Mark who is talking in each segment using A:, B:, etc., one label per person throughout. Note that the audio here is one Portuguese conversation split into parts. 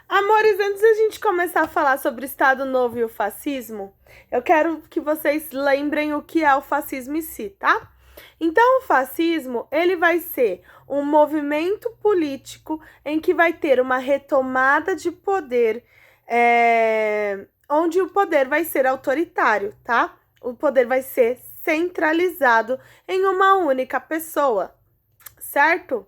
A: Amores, antes da gente começar a falar sobre o Estado Novo e o fascismo, eu quero que vocês lembrem o que é o fascismo em si, tá? Então, o fascismo, ele vai ser um movimento político em que vai ter uma retomada de poder, onde o poder vai ser autoritário, tá? O poder vai ser centralizado em uma única pessoa, certo?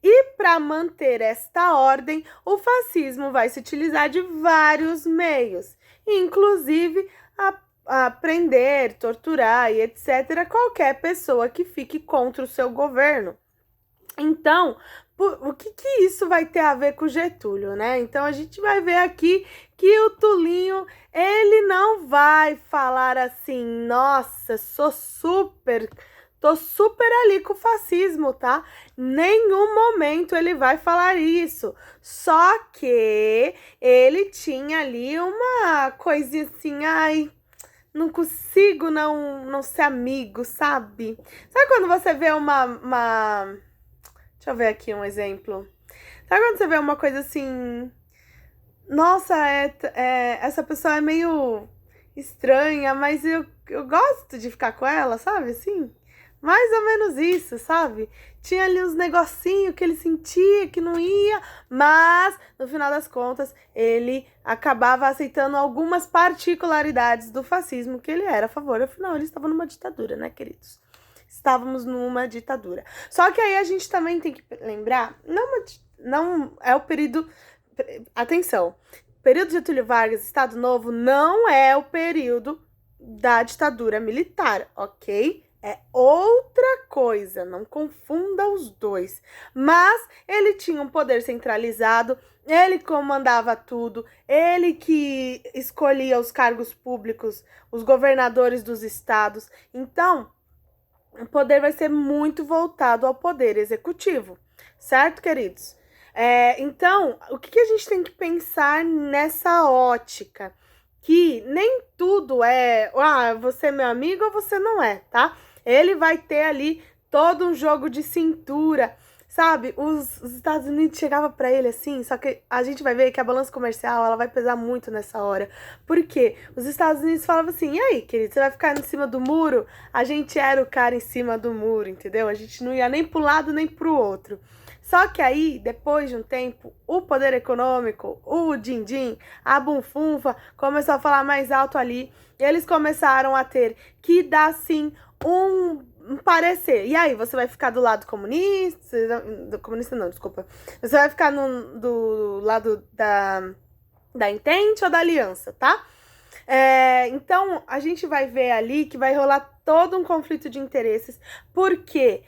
A: E para manter esta ordem, o fascismo vai se utilizar de vários meios, inclusive a prender, torturar e etc. qualquer pessoa que fique contra o seu governo. Então, o que isso vai ter a ver com o Getúlio, né? Então, a gente vai ver aqui que o Tulinho, ele não vai falar assim, nossa, tô super ali com o fascismo, tá? Nenhum momento ele vai falar isso. Só que ele tinha ali uma coisinha assim, ai, não consigo não ser amigo, sabe? Sabe quando você vê uma... Deixa eu ver aqui um exemplo. Sabe quando você vê uma coisa assim... Nossa, essa pessoa é meio estranha, mas eu gosto de ficar com ela, sabe? Assim, mais ou menos isso, sabe? Tinha ali uns negocinhos que ele sentia que não ia, mas no final das contas ele acabava aceitando algumas particularidades do fascismo que ele era a favor. Afinal, ele estava numa ditadura, né, queridos? Estávamos numa ditadura. Só que aí a gente também tem que lembrar, não é o período. Atenção, período de Getúlio Vargas, Estado Novo, não é o período da ditadura militar, ok? É outra coisa, não confunda os dois. Mas ele tinha um poder centralizado, ele comandava tudo, ele que escolhia os cargos públicos, os governadores dos estados. Então, o poder vai ser muito voltado ao poder executivo, certo, queridos? Então, o que a gente tem que pensar nessa ótica? Que nem tudo é, você é meu amigo ou você não é, tá? Ele vai ter ali todo um jogo de cintura, sabe? Os Estados Unidos chegavam para ele assim, só que a gente vai ver que a balança comercial, ela vai pesar muito nessa hora. Por quê? Os Estados Unidos falavam assim, e aí, querido, você vai ficar em cima do muro? A gente era o cara em cima do muro, entendeu? A gente não ia nem pro lado nem pro outro. Só que aí, depois de um tempo, o poder econômico, o din-din, a bunfunfa, começou a falar mais alto ali. E eles começaram a ter que dar, sim, um parecer. E aí, você vai ficar do lado comunista? Do comunista não, desculpa. Você vai ficar do lado da Entente ou da Aliança, tá? Então, a gente vai ver ali que vai rolar todo um conflito de interesses, porque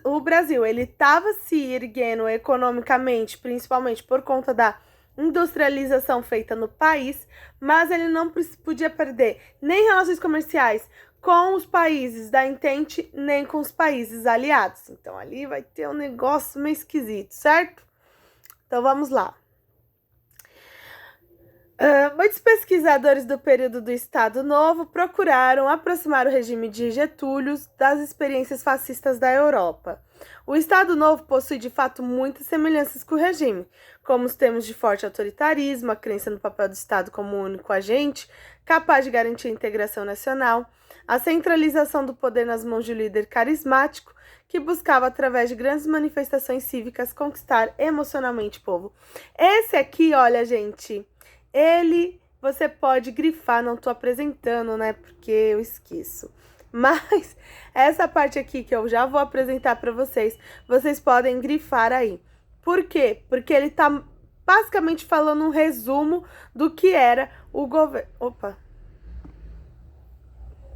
A: o Brasil, ele estava se erguendo economicamente, principalmente por conta da industrialização feita no país, mas ele não podia perder nem relações comerciais com os países da Entente, nem com os países aliados. Então, ali vai ter um negócio meio esquisito, certo? Então, vamos lá. Muitos pesquisadores do período do Estado Novo procuraram aproximar o regime de Getúlio das experiências fascistas da Europa. O Estado Novo possui, de fato, muitas semelhanças com o regime, como os termos de forte autoritarismo, a crença no papel do Estado como único agente, capaz de garantir a integração nacional, a centralização do poder nas mãos de um líder carismático, que buscava, através de grandes manifestações cívicas, conquistar emocionalmente o povo. Esse aqui, olha, gente... você pode grifar, não tô apresentando, né, porque eu esqueço. Mas essa parte aqui que eu já vou apresentar para vocês podem grifar aí. Por quê? Porque ele tá basicamente falando um resumo do que era o governo. Opa!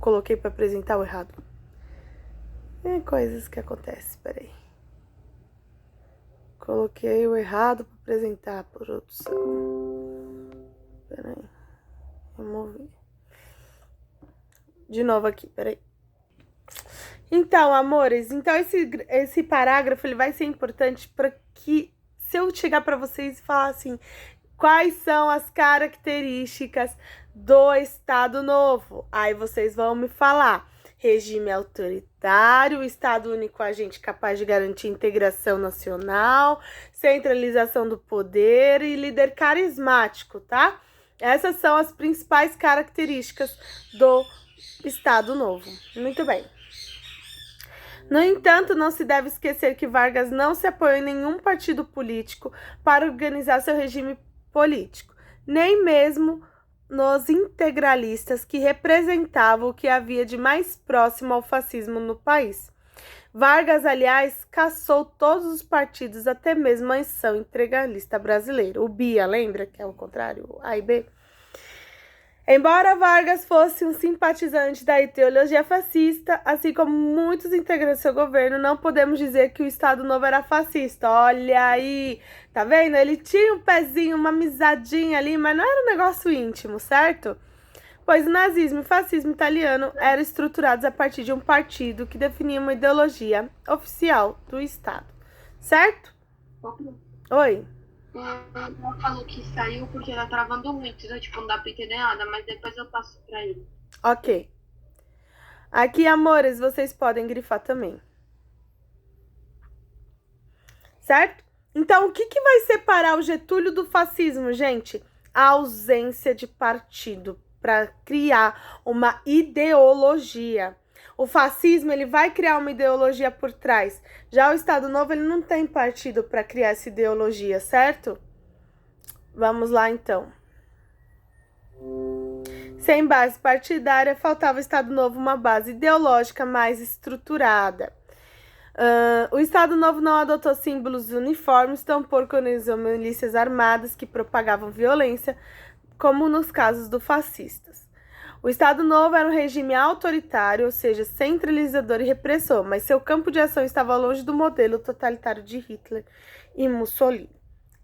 A: Coloquei para apresentar o errado. Coisas que acontecem, peraí. Coloquei o errado para apresentar, produção. Peraí. Remover. De novo aqui, peraí. Então, amores, então esse parágrafo ele vai ser importante para que, se eu chegar para vocês e falar assim, quais são as características do Estado Novo? Aí vocês vão me falar: regime autoritário, autoritário, o Estado único agente capaz de garantir integração nacional, centralização do poder e líder carismático, tá? Essas são as principais características do Estado Novo. Muito bem. No entanto, não se deve esquecer que Vargas não se apoiou em nenhum partido político para organizar seu regime político, nem mesmo nos integralistas que representavam o que havia de mais próximo ao fascismo no país. Vargas, aliás, caçou todos os partidos, até mesmo a Ação Integralista Brasileira, o BIA, lembra que é o contrário, A e B? Embora Vargas fosse um simpatizante da ideologia fascista, assim como muitos integrantes do seu governo, não podemos dizer que o Estado Novo era fascista. Olha aí, tá vendo? Ele tinha um pezinho, uma amizadinha ali, mas não era um negócio íntimo, certo? Pois o nazismo e o fascismo italiano eram estruturados a partir de um partido que definia uma ideologia oficial do Estado, certo? Oi?
B: Ela falou que saiu porque ela travando muito, então, tipo, não dá pra entender nada, mas depois eu passo pra ele.
A: Ok. Aqui, amores, vocês podem grifar também. Certo? Então, o que vai separar o Getúlio do fascismo, gente? A ausência de partido para criar uma ideologia. O fascismo, ele vai criar uma ideologia por trás. Já o Estado Novo, ele não tem partido para criar essa ideologia, certo? Vamos lá, então. Sem base partidária, faltava ao Estado Novo uma base ideológica mais estruturada. O Estado Novo não adotou símbolos uniformes, tampouco organizou milícias armadas que propagavam violência, como nos casos dos fascistas. O Estado Novo era um regime autoritário, ou seja, centralizador e repressor, mas seu campo de ação estava longe do modelo totalitário de Hitler e Mussolini,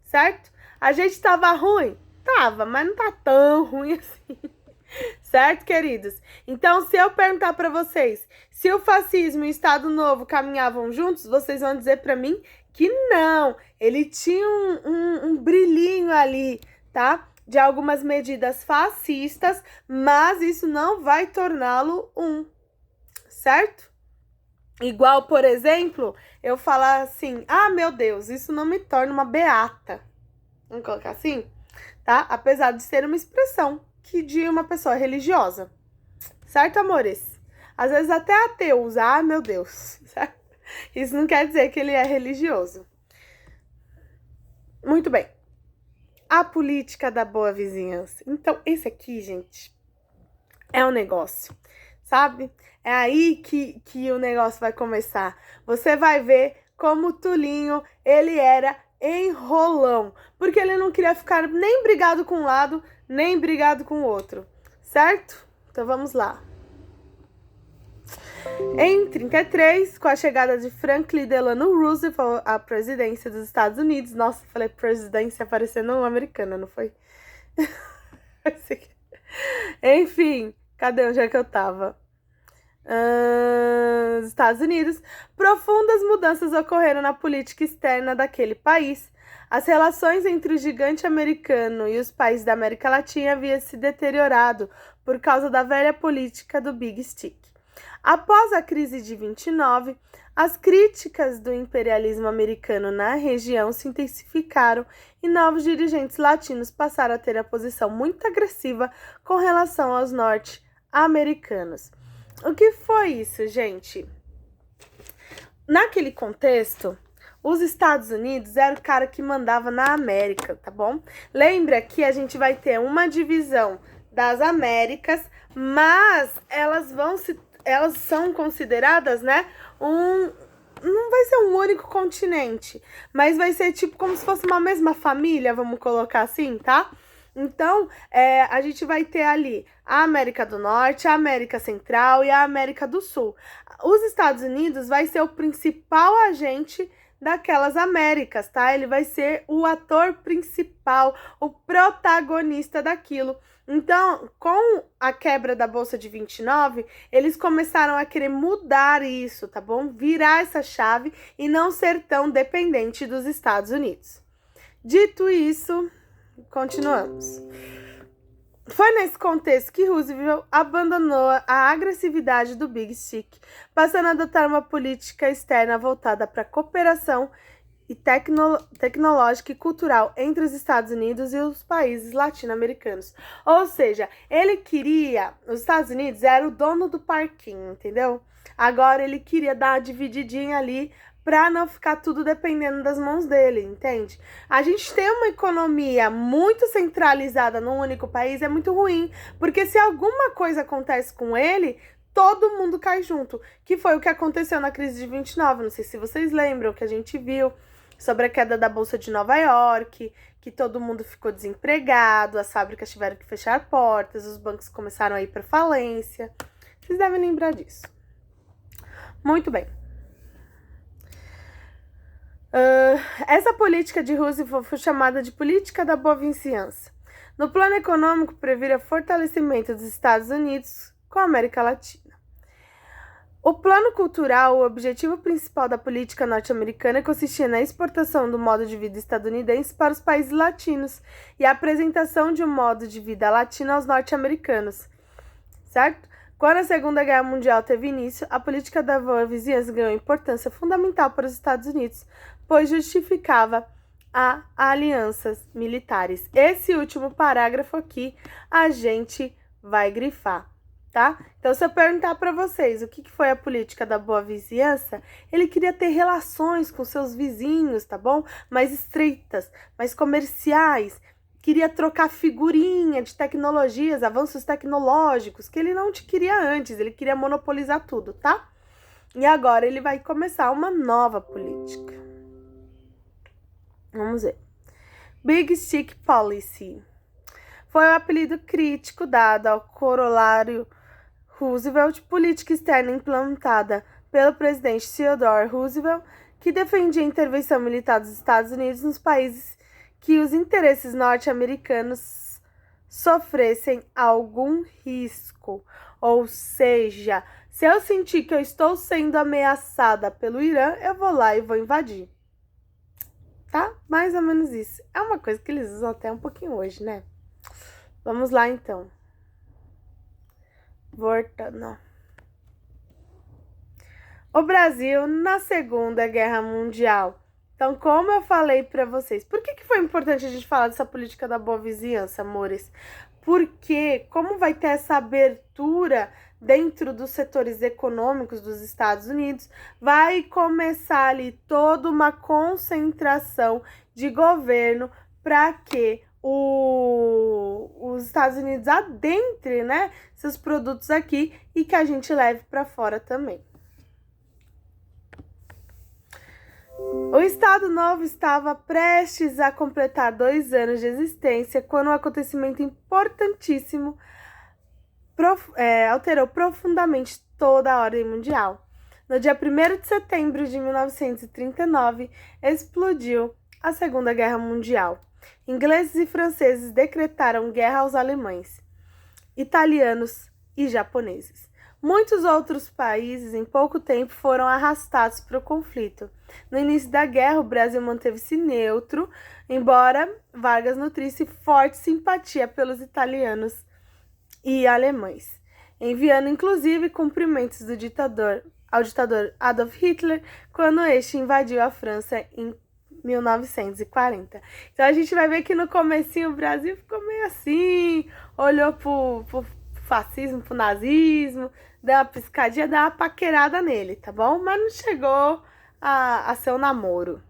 A: certo? A gente estava ruim? Tava, mas não tá tão ruim assim. Certo, queridos? Então, se eu perguntar para vocês se o fascismo e o Estado Novo caminhavam juntos, vocês vão dizer para mim que não. Ele tinha um brilhinho ali, tá? De algumas medidas fascistas, mas isso não vai torná-lo um, certo? Igual, por exemplo, eu falar assim, ah, meu Deus, isso não me torna uma beata. Vamos colocar assim, tá? Apesar de ser uma expressão que de uma pessoa religiosa, certo, amores? Às vezes até ateu usa, ah, meu Deus, certo? Isso não quer dizer que ele é religioso. Muito bem. A política da boa vizinhança. Então, esse aqui, gente, é um negócio, sabe? É aí que o negócio vai começar. Você vai ver como o Tulinho, ele era enrolão, porque ele não queria ficar nem brigado com um lado, nem brigado com o outro, certo? Então, vamos lá. Em 1933, com a chegada de Franklin Delano Roosevelt à presidência dos Estados Unidos, nossa, falei presidência parecendo uma americana, não foi? Enfim, cadê onde é que eu tava? Estados Unidos, profundas mudanças ocorreram na política externa daquele país. As relações entre o gigante americano e os países da América Latina haviam se deteriorado por causa da velha política do Big Stick. Após a crise de 29, as críticas do imperialismo americano na região se intensificaram e novos dirigentes latinos passaram a ter a posição muito agressiva com relação aos norte-americanos. O que foi isso, gente? Naquele contexto, os Estados Unidos era o cara que mandava na América, tá bom? Lembra que a gente vai ter uma divisão das Américas, mas elas são consideradas, né, não vai ser um único continente, mas vai ser tipo como se fosse uma mesma família, vamos colocar assim, tá? Então, a gente vai ter ali a América do Norte, a América Central e a América do Sul. Os Estados Unidos vai ser o principal agente daquelas Américas, tá? Ele vai ser o ator principal, o protagonista daquilo. Então, com a quebra da Bolsa de 29, eles começaram a querer mudar isso, tá bom? Virar essa chave e não ser tão dependente dos Estados Unidos. Dito isso, continuamos. Foi nesse contexto que Roosevelt abandonou a agressividade do Big Stick, passando a adotar uma política externa voltada para a cooperação e tecnológica e cultural entre os Estados Unidos e os países latino-americanos. Ou seja, ele queria... Os Estados Unidos era o dono do parquinho, entendeu? Agora ele queria dar uma divididinha ali para não ficar tudo dependendo das mãos dele, entende? A gente tem uma economia muito centralizada num único país, é muito ruim, porque se alguma coisa acontece com ele, todo mundo cai junto, que foi o que aconteceu na crise de 29, não sei se vocês lembram, que a gente viu sobre a queda da Bolsa de Nova York, que todo mundo ficou desempregado, as fábricas tiveram que fechar portas, os bancos começaram a ir para falência. Vocês devem lembrar disso. Muito bem. Essa política de Roosevelt foi chamada de política da boa vizinhança. No plano econômico, previa fortalecimento dos Estados Unidos com a América Latina. O plano cultural, o objetivo principal da política norte-americana consistia na exportação do modo de vida estadunidense para os países latinos e a apresentação de um modo de vida latino aos norte-americanos, certo? Quando a Segunda Guerra Mundial teve início, a política da boa vizinhança ganhou importância fundamental para os Estados Unidos, pois justificava alianças militares. Esse último parágrafo aqui a gente vai grifar, tá? Então, se eu perguntar para vocês o que foi a política da boa vizinhança, ele queria ter relações com seus vizinhos, tá bom? Mais estreitas, mais comerciais. Queria trocar figurinha de tecnologias, avanços tecnológicos, que ele não queria antes, ele queria monopolizar tudo, tá? E agora ele vai começar uma nova política. Vamos ver. Big Stick Policy. Foi o apelido crítico dado ao corolário Roosevelt, política externa implantada pelo presidente Theodore Roosevelt, que defendia a intervenção militar dos Estados Unidos nos países que os interesses norte-americanos sofressem algum risco. Ou seja, se eu sentir que eu estou sendo ameaçada pelo Irã, eu vou lá e vou invadir. Tá? Mais ou menos isso. É uma coisa que eles usam até um pouquinho hoje, né? Vamos lá, então. Voltando. O Brasil na Segunda Guerra Mundial. Então, como eu falei para vocês, por que foi importante a gente falar dessa política da boa vizinhança, amores? Porque, como vai ter essa abertura dentro dos setores econômicos dos Estados Unidos, vai começar ali toda uma concentração de governo para que os Estados Unidos adentre, né, seus produtos aqui e que a gente leve para fora também. O Estado Novo estava prestes a completar 2 anos de existência quando um acontecimento importantíssimo alterou profundamente toda a ordem mundial. No dia 1º de setembro de 1939, explodiu a Segunda Guerra Mundial. Ingleses e franceses decretaram guerra aos alemães, italianos e japoneses. Muitos outros países, em pouco tempo, foram arrastados para o conflito. No início da guerra, o Brasil manteve-se neutro, embora Vargas nutrisse forte simpatia pelos italianos e alemães, enviando inclusive cumprimentos ao ditador Adolf Hitler quando este invadiu a França em 1940. Então a gente vai ver que no comecinho o Brasil ficou meio assim, olhou pro fascismo, pro nazismo, deu uma piscadinha, deu uma paquerada nele, tá bom? Mas não chegou a ser um namoro,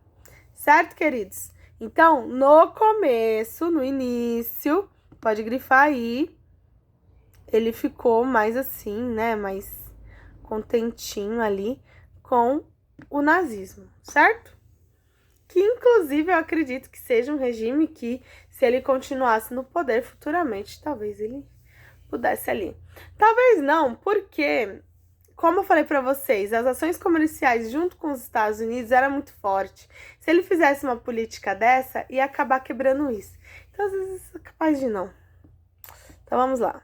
A: certo, queridos? Então, no começo, no início, pode grifar aí, ele ficou mais assim, né, mais contentinho ali com o nazismo, certo? Que, inclusive, eu acredito que seja um regime que, se ele continuasse no poder futuramente, talvez ele pudesse ali. Talvez não, porque, como eu falei para vocês, as ações comerciais junto com os Estados Unidos era muito forte. Se ele fizesse uma política dessa, ia acabar quebrando isso. Então, às vezes, é capaz de não. Então, vamos lá.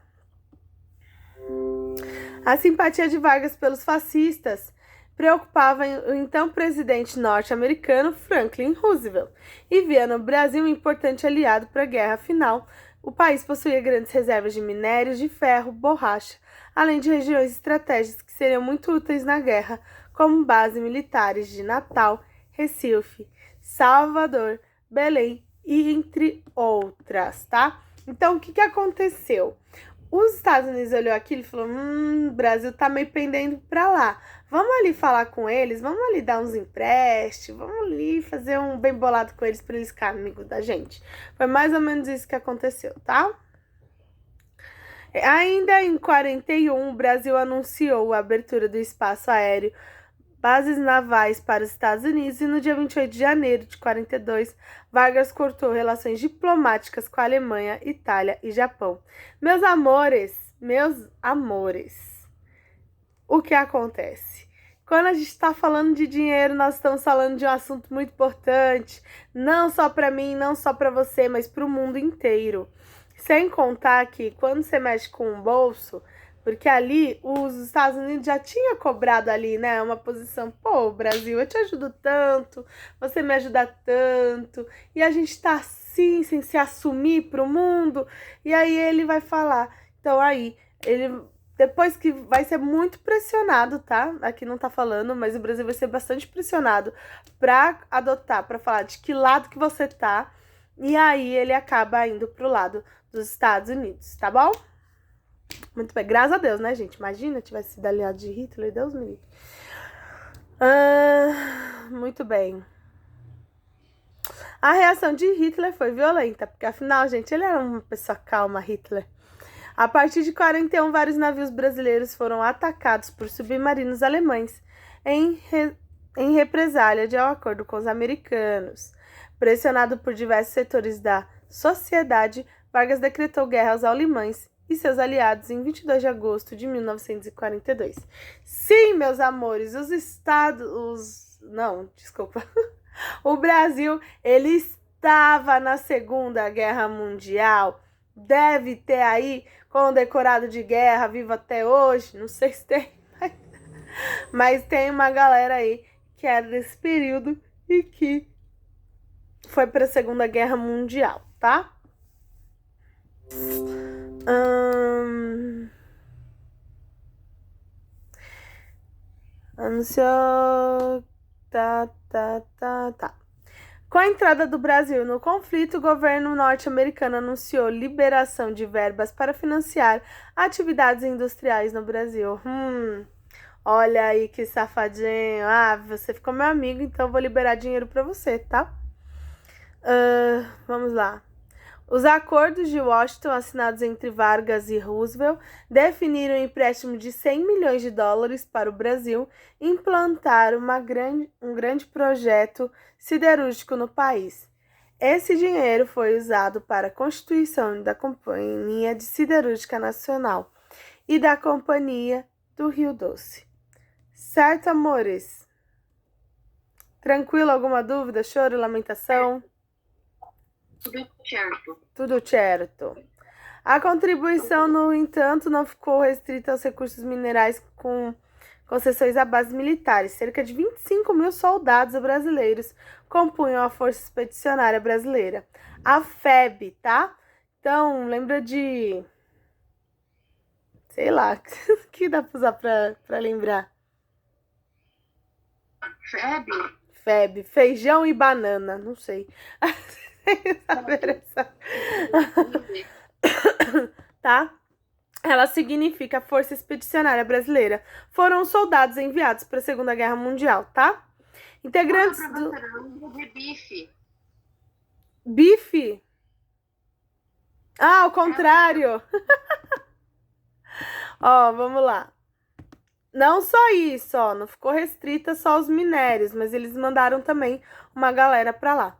A: A simpatia de Vargas pelos fascistas preocupava o então presidente norte-americano Franklin Roosevelt e via no Brasil um importante aliado para a guerra final O país possuía grandes reservas de minérios de ferro, borracha, além de regiões estratégicas que seriam muito úteis na guerra, como bases militares de Natal, Recife, Salvador, Belém e entre outras, tá? Então, o que aconteceu? Os Estados Unidos olhou aquilo e falou: o Brasil tá meio pendendo para lá. Vamos ali falar com eles, vamos ali dar uns empréstimos, vamos ali fazer um bem bolado com eles para eles ficarem amigos da gente. Foi mais ou menos isso que aconteceu, tá? Ainda em 41, o Brasil anunciou a abertura do espaço aéreo, bases navais para os Estados Unidos, e no dia 28 de janeiro de 42, Vargas cortou relações diplomáticas com a Alemanha, Itália e Japão. Meus amores, o que acontece? Quando a gente está falando de dinheiro, nós estamos falando de um assunto muito importante, não só para mim, não só para você, mas para o mundo inteiro. Sem contar que quando você mexe com o bolso, porque ali os Estados Unidos já tinha cobrado ali, né, uma posição, pô, Brasil, eu te ajudo tanto, você me ajuda tanto, e a gente tá assim, sem se assumir pro mundo, e aí ele vai falar. Então aí, ele, depois que vai ser muito pressionado, tá? Aqui não tá falando, mas o Brasil vai ser bastante pressionado pra adotar, pra falar de que lado que você tá, e aí ele acaba indo pro lado dos Estados Unidos, tá bom? Muito bem, graças a Deus, né, gente? Imagina, tivesse sido aliado de Hitler, Deus me livre. Muito bem. A reação de Hitler foi violenta, porque afinal, gente, ele era uma pessoa calma, Hitler. A partir de 41, vários navios brasileiros foram atacados por submarinos alemães em represália de acordo com os americanos. Pressionado por diversos setores da sociedade, Vargas decretou guerra aos alemães e seus aliados em 22 de agosto de 1942. Sim, meus amores, o Brasil, ele estava na Segunda Guerra Mundial. Deve ter aí condecorado de guerra, vivo até hoje. Não sei se tem, mas tem uma galera aí que era desse período e que foi para a Segunda Guerra Mundial, tá? Anunciou. Tá. Com a entrada do Brasil no conflito, o governo norte-americano anunciou liberação de verbas para financiar atividades industriais no Brasil. Olha aí que safadinho. Você ficou meu amigo, então eu vou liberar dinheiro para você, tá? Vamos lá. Os acordos de Washington, assinados entre Vargas e Roosevelt, definiram um empréstimo de 100 milhões de dólares para o Brasil implantar um grande projeto siderúrgico no país. Esse dinheiro foi usado para a constituição da Companhia de Siderúrgica Nacional e da Companhia do Rio Doce. Certo, amores? Tranquilo? Alguma dúvida? Choro, lamentação? Tudo certo. A contribuição, no entanto, não ficou restrita aos recursos minerais com concessões a bases militares. Cerca de 25 mil soldados brasileiros compunham a Força Expedicionária Brasileira, a FEB, tá? Então, lembra de... sei lá, que dá pra usar pra lembrar? FEB, feijão e banana, não sei. Tá? Ela significa Força Expedicionária Brasileira. Foram soldados enviados para a Segunda Guerra Mundial, tá? Integrantes do...
B: Bife.
A: Bife? Ao contrário. Ó, vamos lá. Não só isso, ó, não ficou restrita só aos minérios, mas eles mandaram também uma galera para lá.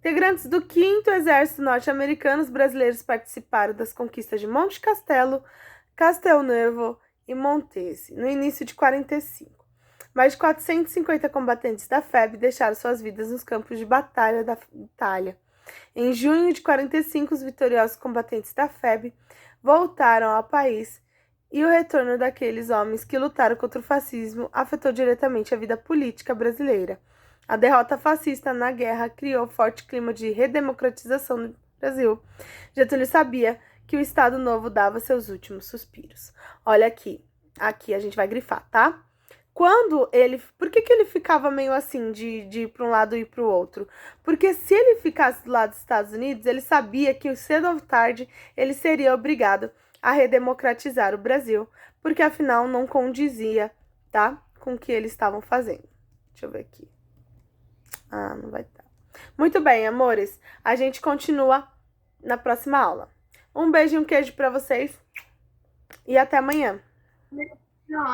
A: Integrantes do 5º Exército Norte-Americano, os brasileiros participaram das conquistas de Monte Castelo, Castelnuovo e Montese, no início de 45. Mais de 450 combatentes da FEB deixaram suas vidas nos campos de batalha da Itália. Em junho de 45, os vitoriosos combatentes da FEB voltaram ao país e o retorno daqueles homens que lutaram contra o fascismo afetou diretamente a vida política brasileira. A derrota fascista na guerra criou forte clima de redemocratização Brasil. Getúlio sabia que o Estado Novo dava seus últimos suspiros. Olha aqui. Aqui a gente vai grifar, tá? Quando ele... Por que ele ficava meio assim, de ir para um lado e ir para o outro? Porque se ele ficasse do lado dos Estados Unidos, ele sabia que cedo ou tarde ele seria obrigado a redemocratizar o Brasil, porque afinal não condizia, tá? Com o que eles estavam fazendo. Deixa eu ver aqui. Ah, não vai dar. Muito bem, amores. A gente continua na próxima aula. Um beijo e um queijo para vocês e até amanhã.